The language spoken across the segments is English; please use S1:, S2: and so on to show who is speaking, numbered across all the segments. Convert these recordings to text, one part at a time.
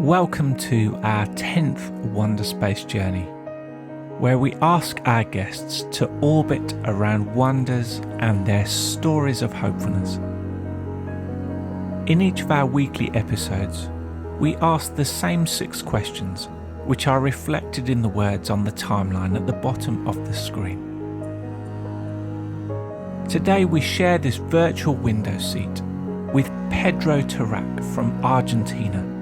S1: Welcome to our 10th Wonderspace journey, where we ask our guests to orbit around wonders and their stories of hopefulness. In each of our weekly episodes, we ask the same 6 questions, which are reflected in the words on the timeline at the bottom of the screen. Today we share this virtual window seat with Pedro Tarak from Argentina,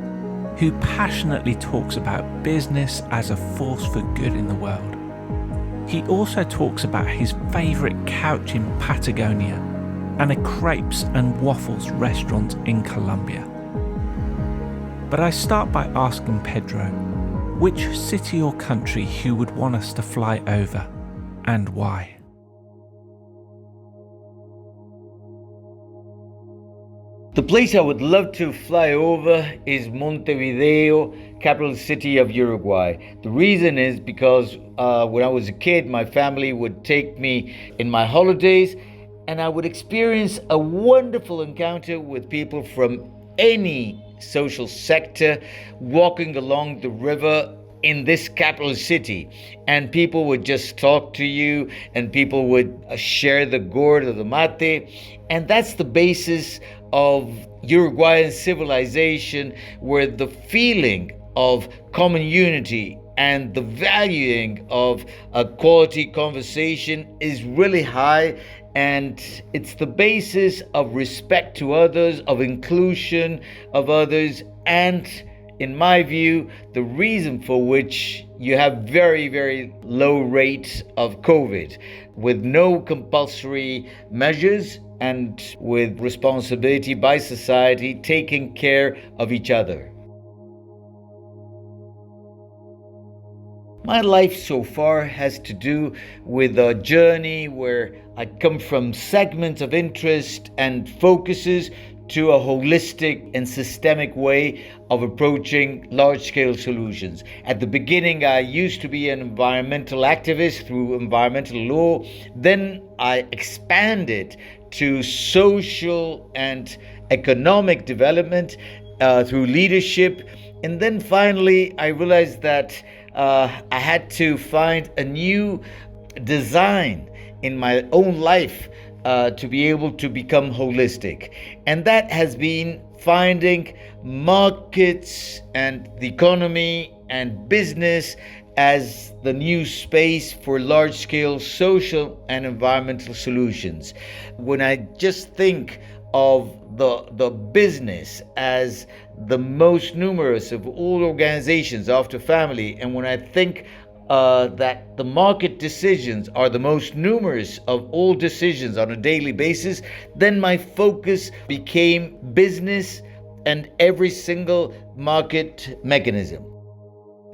S1: who passionately talks about business as a force for good in the world. He also talks about his favourite couch in Patagonia and a crepes and waffles restaurant in Colombia. But I start by asking Pedro which city or country he would want us to fly over and why.
S2: The place I would love to fly over is Montevideo, capital city of Uruguay. The reason is because when I was a kid, my family would take me in my holidays and I would experience a wonderful encounter with people from any social sector walking along the river in this capital city, and people would just talk to you and people would share the gourd or the mate, and that's the basis of Uruguayan civilization, where the feeling of common unity and the valuing of a quality conversation is really high, and it's the basis of respect to others, of inclusion of others, and in my view, the reason for which you have very, very low rates of COVID, with no compulsory measures and with responsibility by society taking care of each other. My life so far has to do with a journey where I come from segments of interest and focuses to a holistic and systemic way of approaching large-scale solutions. At the beginning, I used to be an environmental activist through environmental law. Then I expanded to social and economic development through leadership. And then finally, I realized that I had to find a new design in my own life to be able to become holistic. And that has been finding markets and the economy and business as the new space for large-scale social and environmental solutions. When I just think of the business as the most numerous of all organizations after family, and when I think that the market decisions are the most numerous of all decisions on a daily basis, then my focus became business and every single market mechanism.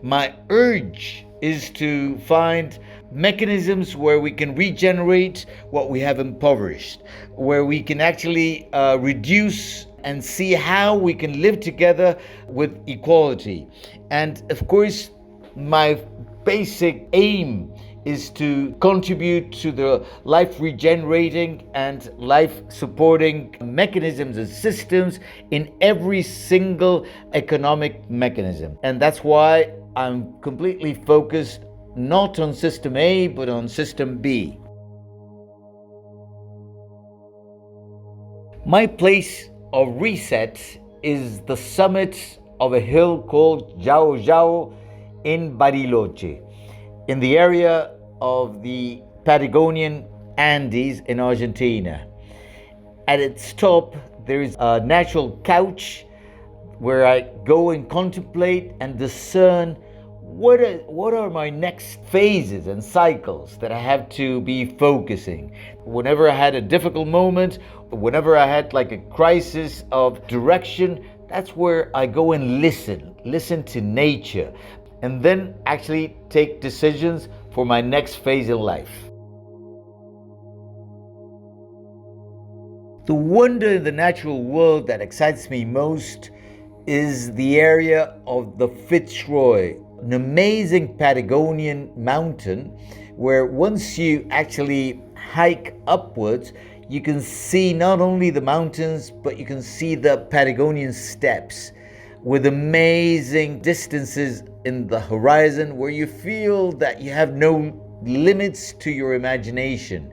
S2: My urge is to find mechanisms where we can regenerate what we have impoverished, where we can actually reduce and see how we can live together with equality. And of course, my basic aim is to contribute to the life regenerating and life supporting mechanisms and systems in every single economic mechanism. And that's why I'm completely focused not on System A, but on System B. My place of reset is the summit of a hill called Jao Jao in Bariloche, in the area of the Patagonian Andes in Argentina. At its top, there is a natural couch where I go and contemplate and discern what are my next phases and cycles that I have to be focusing. Whenever I had a difficult moment, whenever I had like a crisis of direction, that's where I go and listen to nature, and then actually take decisions for my next phase in life. The wonder in the natural world that excites me most is the area of the Fitzroy, an amazing Patagonian mountain where once you actually hike upwards, you can see not only the mountains, but you can see the Patagonian steppes. with amazing distances in the horizon where you feel that you have no limits to your imagination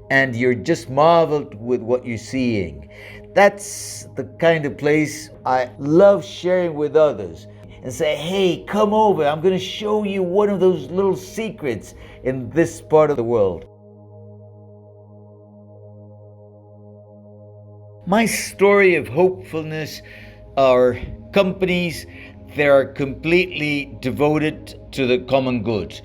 S2: and you're just marveled with what you're seeing. That's the kind of place I love sharing with others and say, hey, come over. I'm going to show you one of those little secrets in this part of the world. My story of hopefulness are companies that are completely devoted to the common good.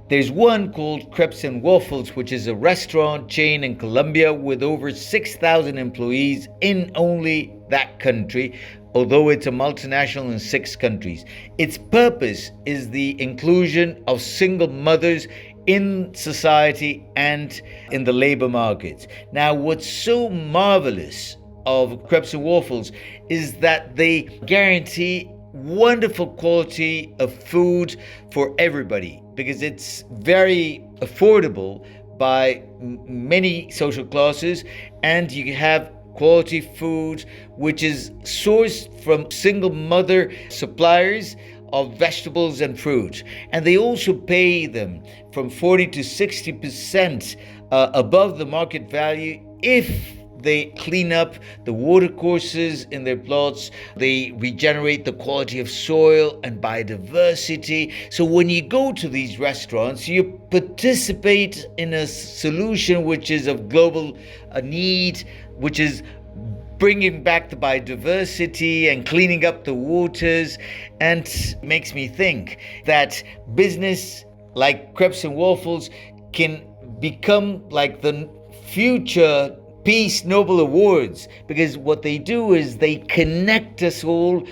S2: There's one called Crepes and Waffles, which is a restaurant chain in Colombia with over 6,000 employees in only that country, although it's a multinational in 6 countries. Its purpose is the inclusion of single mothers in society and in the labor markets. Now, what's so marvelous of Crepes and Waffles is that they guarantee wonderful quality of food for everybody because it's very affordable by many social classes, and you have quality food which is sourced from single mother suppliers of vegetables and fruit, and they also pay them from 40 to 60% above the market value if they clean up the water courses in their plots, they regenerate the quality of soil and biodiversity. So when you go to these restaurants, you participate in a solution which is of global need, which is bringing back the biodiversity and cleaning up the waters, and makes me think that business like Crepes and Waffles can become like the future Peace Nobel Awards, because what they do is they connect us all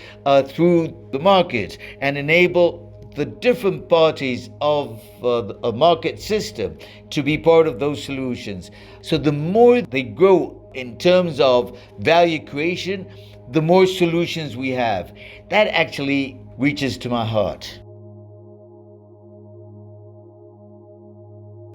S2: through the market and enable the different parties of a market system to be part of those solutions. So the more they grow in terms of value creation, the more solutions we have. That actually reaches to my heart.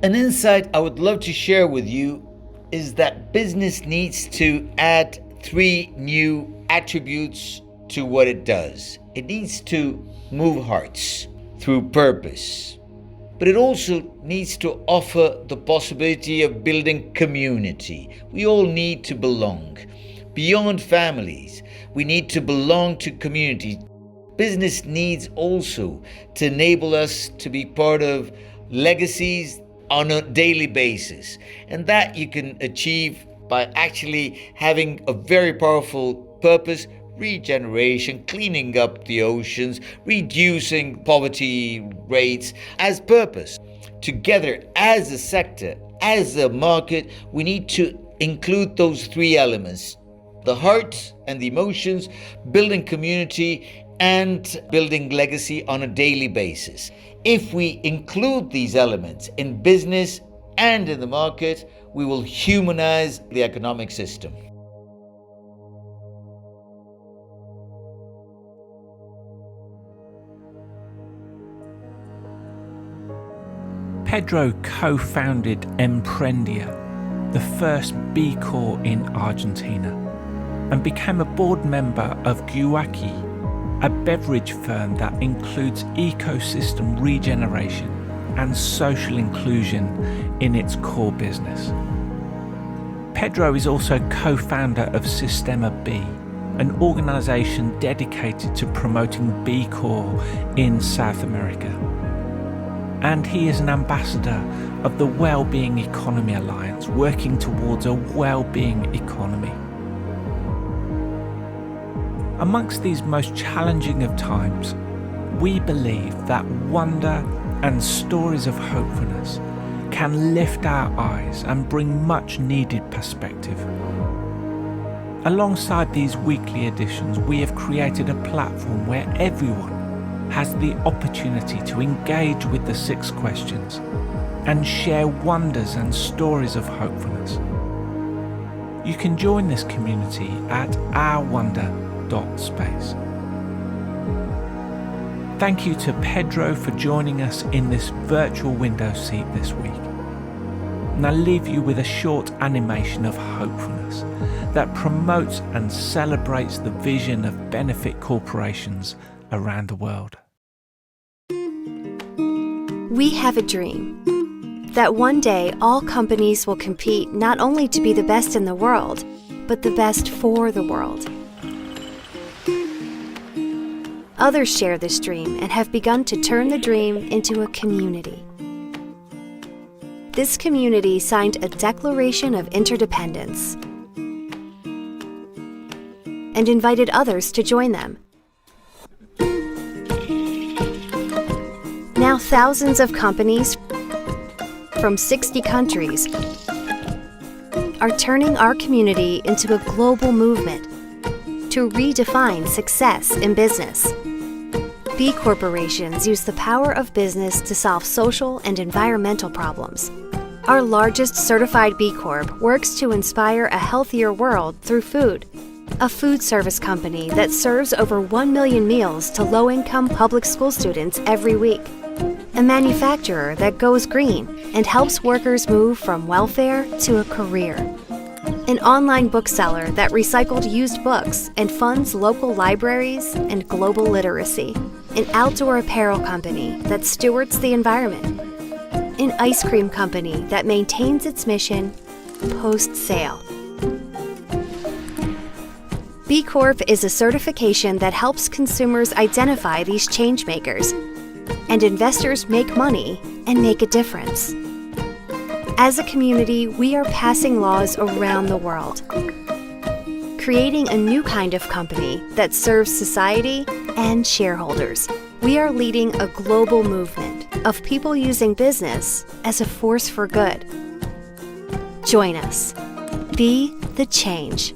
S2: An insight I would love to share with you is that business needs to add 3 new attributes to what it does. It needs to move hearts through purpose, but it also needs to offer the possibility of building community. We all need to belong. Beyond families, we need to belong to communities. Business needs also to enable us to be part of legacies on a daily basis. And that you can achieve by actually having a very powerful purpose: regeneration, cleaning up the oceans, reducing poverty rates as purpose. Together, as a sector, as a market, we need to include those 3 elements: the heart and the emotions, building community, and building legacy on a daily basis. If we include these elements in business and in the market, we will humanize the economic system.
S1: Pedro co-founded Emprendia, the first B Corp in Argentina, and became a board member of Guaki, a beverage firm that includes ecosystem regeneration and social inclusion in its core business. Pedro is also co-founder of Sistema B, an organisation dedicated to promoting B Corp in South America. And he is an ambassador of the Wellbeing Economy Alliance, working towards a well-being economy. Amongst these most challenging of times, we believe that wonder and stories of hopefulness can lift our eyes and bring much needed perspective. Alongside these weekly editions, we have created a platform where everyone has the opportunity to engage with the 6 questions and share wonders and stories of hopefulness. You can join this community at ourwonder.space. Thank you to Pedro for joining us in this virtual window seat this week. and I leave you with a short animation of hopefulness that promotes and celebrates the vision of benefit corporations around the world.
S3: We have a dream that one day all companies will compete not only to be the best in the world, but the best for the world. Others share this dream and have begun to turn the dream into a community. This community signed a Declaration of Interdependence and invited others to join them. Now thousands of companies from 60 countries are turning our community into a global movement to redefine success in business. B corporations use the power of business to solve social and environmental problems. Our largest certified B Corp works to inspire a healthier world through food. A food service company that serves over 1 million meals to low-income public school students every week. A manufacturer that goes green and helps workers move from welfare to a career. An online bookseller that recycled used books and funds local libraries and global literacy. An outdoor apparel company that stewards the environment. An ice cream company that maintains its mission post-sale. B Corp is a certification that helps consumers identify these change makers, and investors make money and make a difference. As a community, we are passing laws around the world, creating a new kind of company that serves society and shareholders. We are leading a global movement of people using business as a force for good. Join us. Be the change.